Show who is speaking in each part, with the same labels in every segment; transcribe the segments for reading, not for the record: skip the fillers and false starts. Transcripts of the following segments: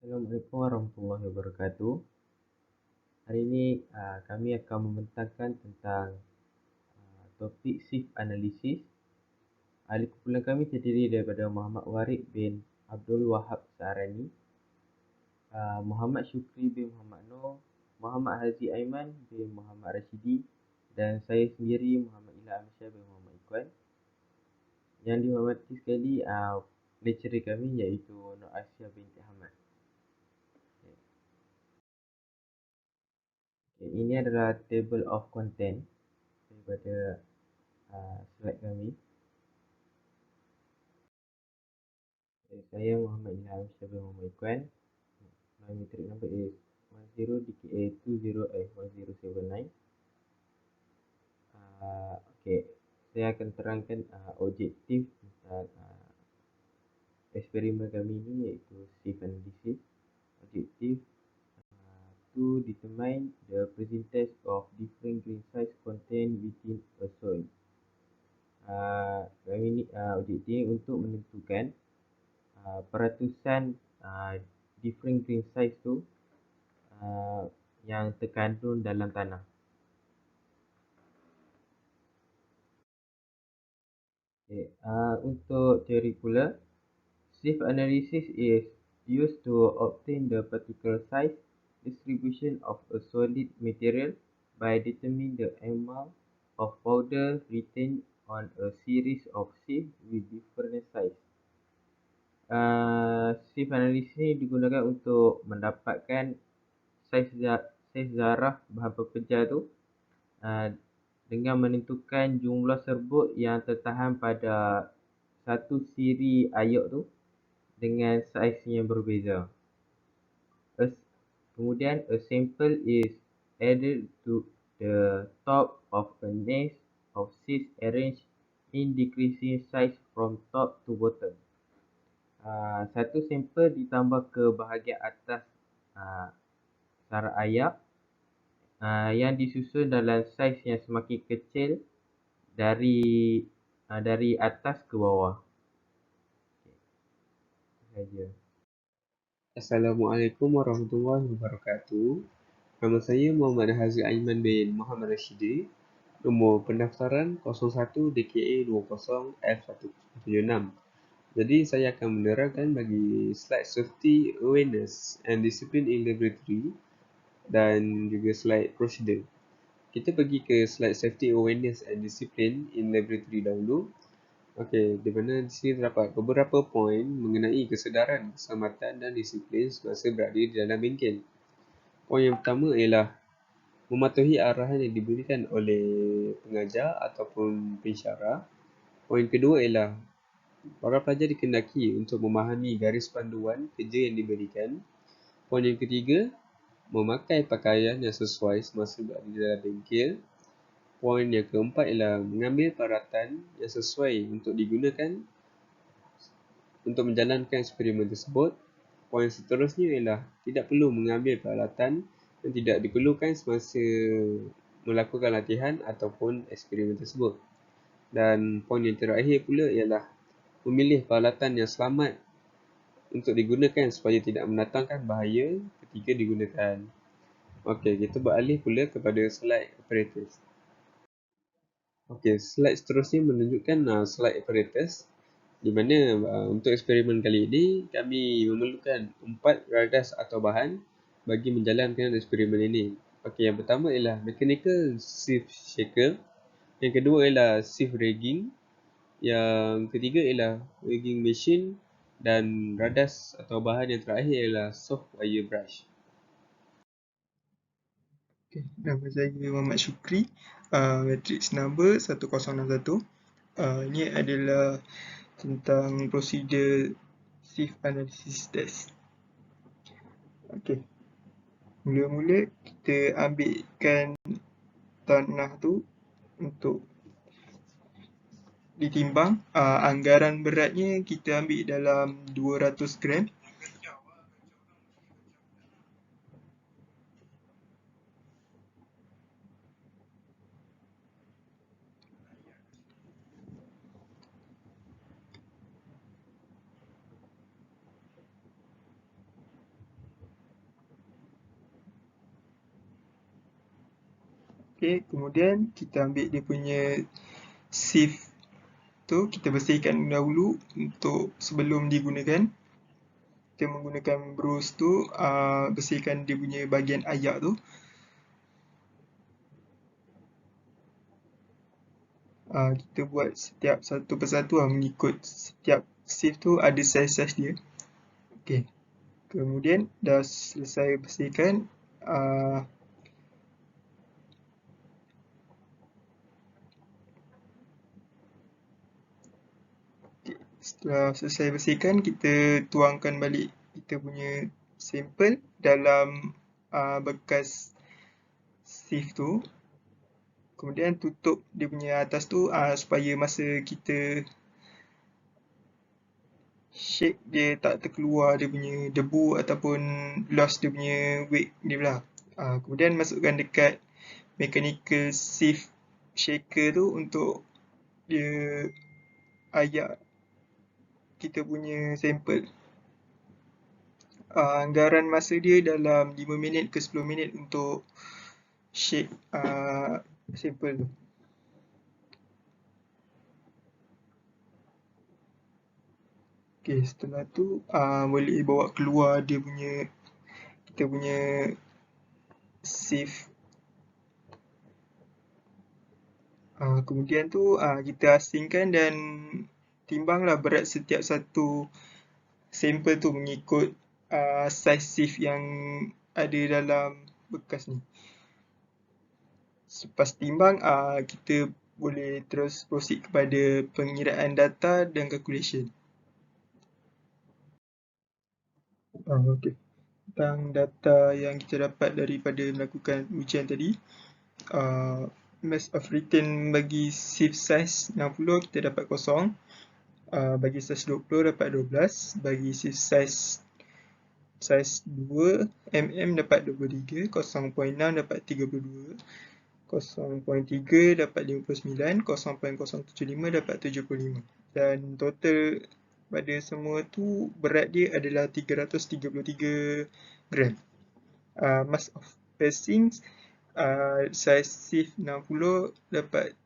Speaker 1: Assalamualaikum warahmatullahi wabarakatuh. Hari ini kami akan membentangkan tentang topik shift analysis. Ahli kumpulan kami terdiri daripada Muhammad Warid bin Abdul Wahab Saarani, Muhammad Syukri bin Muhammad Noor, Muhammad Hazi Aiman bin Muhammad Rashidi, dan saya sendiri Muhammad Ilham Amsyar bin Muhammad Ikhwan. Yang dihormati sekali lecturer kami iaitu Nur Asia binti Ahmad. Ini adalah table of content daripada slide kami. Saya Muhammad Ilham Syabir Muhammad Ikhwan. My metric number is 10DKA1079. Okay, saya akan terangkan objektif tentang eksperimen kami ini iaitu shift analysis. Objektif to determine the percentage of different grain size contained within a soil. Kami ini objektif untuk menentukan peratusan different grain size tu yang terkandung dalam tanah. Okay. Untuk teori pula, shift analysis is used to obtain the particular size distribution of a solid material by determining the amount of powder retained on a series of shift with different size. Shift analysis ni digunakan untuk mendapatkan saiz zarah bahan pekerja tu dengan menentukan jumlah serbuk yang tertahan pada satu siri ayok tu dengan saiz yang berbeza. Kemudian a sample is added to the top of a nest of seeds arranged in decreasing size from top to bottom. Satu sampel ditambah ke bahagian atas sarang ayak yang disusun dalam saiz yang semakin kecil dari atas ke bawah. Itu saja.
Speaker 2: Assalamualaikum warahmatullahi wabarakatuh. Nama saya Muhammad Hazi Aiman bin Muhammad Rashidi. Nombor pendaftaran 01 DKA 20 F176. Jadi saya akan menerangkan bagi slide safety awareness and discipline in laboratory dan juga slide procedure. Kita pergi ke slide safety awareness and discipline in laboratory dahulu. Okey, di mana di sini terdapat beberapa poin mengenai kesedaran, keselamatan dan disiplin semasa berada di dalam bengkel. Poin yang pertama ialah mematuhi arahan yang diberikan oleh pengajar ataupun pensyarah. Poin kedua ialah para pelajar dikendaki untuk memahami garis panduan kerja yang diberikan. Poin yang ketiga, memakai pakaian yang sesuai semasa berada di dalam bengkel. Poin yang keempat ialah mengambil peralatan yang sesuai untuk digunakan untuk menjalankan eksperimen tersebut. Poin seterusnya ialah tidak perlu mengambil peralatan yang tidak diperlukan semasa melakukan latihan ataupun eksperimen tersebut. Dan poin yang terakhir pula ialah memilih peralatan yang selamat untuk digunakan supaya tidak mendatangkan bahaya ketika digunakan. Okey, kita beralih pula kepada slide apparatus. Okey, slide seterusnya menunjukkan slide apparatus di mana untuk eksperimen kali ini kami memerlukan 4 radas atau bahan bagi menjalankan eksperimen ini. Okey, yang pertama ialah mechanical sieve shaker, yang kedua ialah sieve rigging, yang ketiga ialah rigging machine dan radas atau bahan yang terakhir ialah soft wire brush.
Speaker 3: Okay, nama saya Muhammad Syukri, matrix number 1061. Ini adalah tentang prosedur shift analysis test. Okey. Mula-mula kita ambilkan tanah tu untuk ditimbang. Anggaran beratnya kita ambil dalam 200 gram. Okay, kemudian kita ambil dia punya sieve tu, kita bersihkan dahulu untuk sebelum digunakan. Kita menggunakan brush tu, bersihkan dia punya bahagian ayak tu. Kita buat setiap satu persatu mengikut setiap sieve tu ada saiz-saiz dia. Okay. Kemudian dah selesai bersihkan, setelah selesai bersihkan, kita tuangkan balik kita punya sampel dalam bekas sieve tu. Kemudian tutup dia punya atas tu supaya masa kita shake dia tak terkeluar dia punya debu ataupun loss dia punya weight dia lah. Kemudian masukkan dekat mechanical sieve shaker tu untuk dia ayak kita punya sampel. Anggaran masa dia dalam 5 minit ke 10 minit untuk shake sampel tu. Okay, setelah tu boleh bawa keluar dia punya kita punya sieve. Kemudian tu kita asingkan dan timbanglah berat setiap satu sampel tu mengikut saiz sieve yang ada dalam bekas ni. Selepas timbang, kita boleh terus proceed kepada pengiraan data dan calculation. Okay. Tentang data yang kita dapat daripada melakukan ujian tadi, mass of retain bagi sieve size 60 kita dapat 0, bagi size 20 dapat 12, bagi sieve size 2 mm dapat 23, 0.6 dapat 32, 0.3 dapat 59, 0.075 dapat 75, dan total pada semua tu berat dia adalah 333 gram. Mass of passing size sieve 60 dapat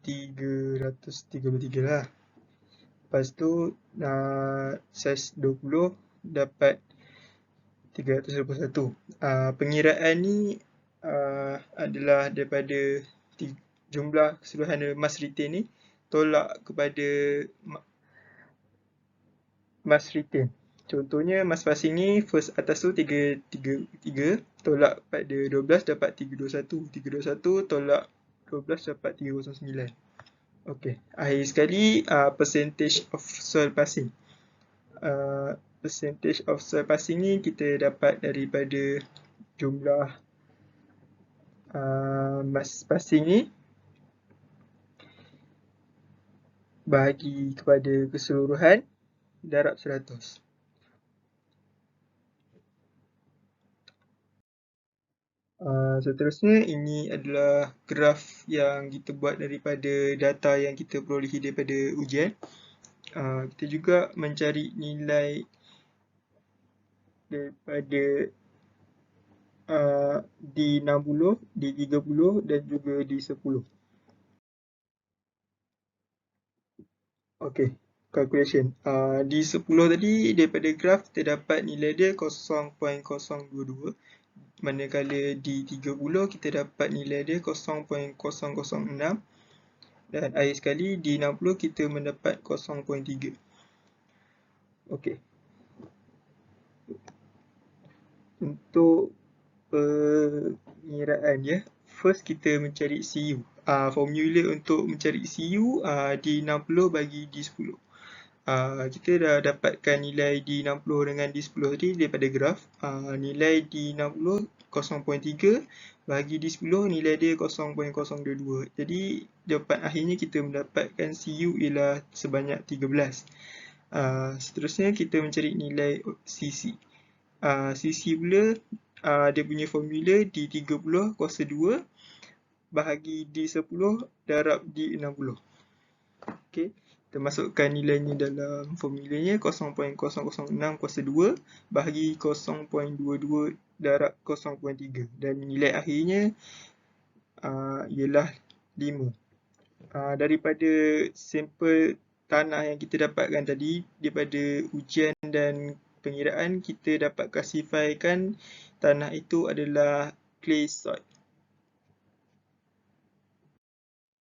Speaker 3: 333 lah. Lepas tu size 20 dapat 321. Pengiraan ni adalah daripada jumlah keseluruhan mass retain ni tolak kepada mass retain. Contohnya mass passing ni first atas tu 333 tolak pada 12 dapat 321. 321 tolak 12 dapat 309. Okey, akhir sekali percentage of soil passing. Percentage of soil passing ni kita dapat daripada jumlah mass passing ni bahagi kepada keseluruhan darab 100. Seterusnya, ini adalah graf yang kita buat daripada data yang kita perolehi daripada ujian. Kita juga mencari nilai daripada D60, D30 dan juga D10. Okey, calculation. D10 tadi daripada graf kita dapat nilai dia 0.022. Manakala D30 kita dapat nilai dia 0.006, dan akhir sekali D60 kita mendapat 0.3. Okey. Untuk pengiraan ya, first kita mencari CU. Formula untuk mencari CU D60 bagi D10. Kita dah dapatkan nilai D60 dengan D10 tadi daripada graf. Nilai D60 0.3 bagi D10 nilai dia 0.022. Jadi jawapan akhirnya kita mendapatkan CU ialah sebanyak 13. Seterusnya kita mencari nilai CC. CC pula dia punya formula D30 kuasa 2 bahagi D10 darab D60. Okey. Kita masukkan nilainya dalam formulanya 0.006 kuasa 2 bahagi 0.22 darab 0.3, dan nilai akhirnya ialah 5. Daripada sampel tanah yang kita dapatkan tadi, daripada ujian dan pengiraan, kita dapat klasifikasikan tanah itu adalah clay soil.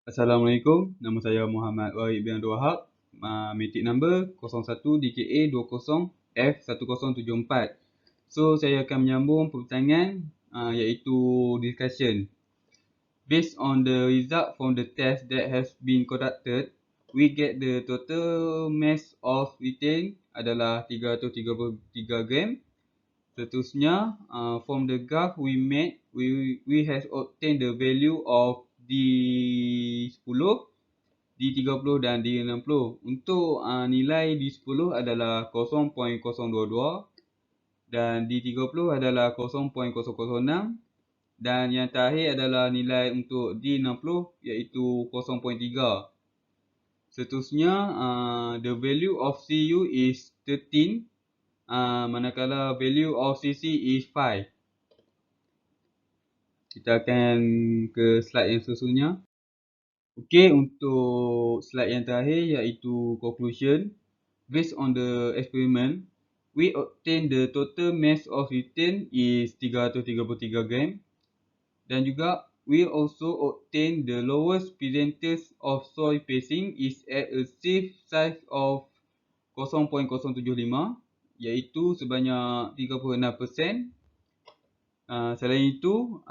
Speaker 4: Assalamualaikum, nama saya Muhammad Wahid bin Abdul Wahab, matric number 01 DKA 20 F1074. So, saya akan menyambung perbincangan iaitu discussion. Based on the result from the test that has been conducted, we get the total mass of ethane adalah 333 gram. Seterusnya, from the graph we made, we has obtained the value of D10, D30 dan D60. Untuk nilai D10 adalah 0.022 dan D30 adalah 0.006 dan yang terakhir adalah nilai untuk D60 iaitu 0.3. Seterusnya, the value of Cu is 13, manakala value of Cc is 5. Kita akan ke slide yang sesungguhnya. Okey, untuk slide yang terakhir iaitu conclusion. Based on the experiment, we obtain the total mass of ethane is 333 gram. Dan juga, we also obtain the lowest percentage of soil spacing is at a safe size of 0.075 iaitu sebanyak 36%. Selain itu,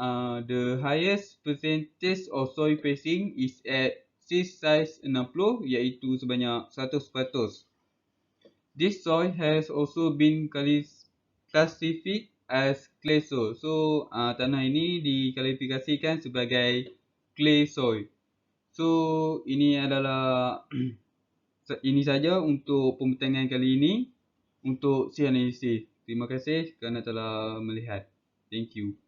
Speaker 4: the highest percentage of soil spacing is at safe size 60 iaitu sebanyak 100%. This soil has also been classified as clay soil. So, tanah ini diklasifikasikan sebagai clay soil. So, ini adalah ini saja untuk pembincangan kali ini untuk C analisis. Terima kasih kerana telah melihat. Thank you.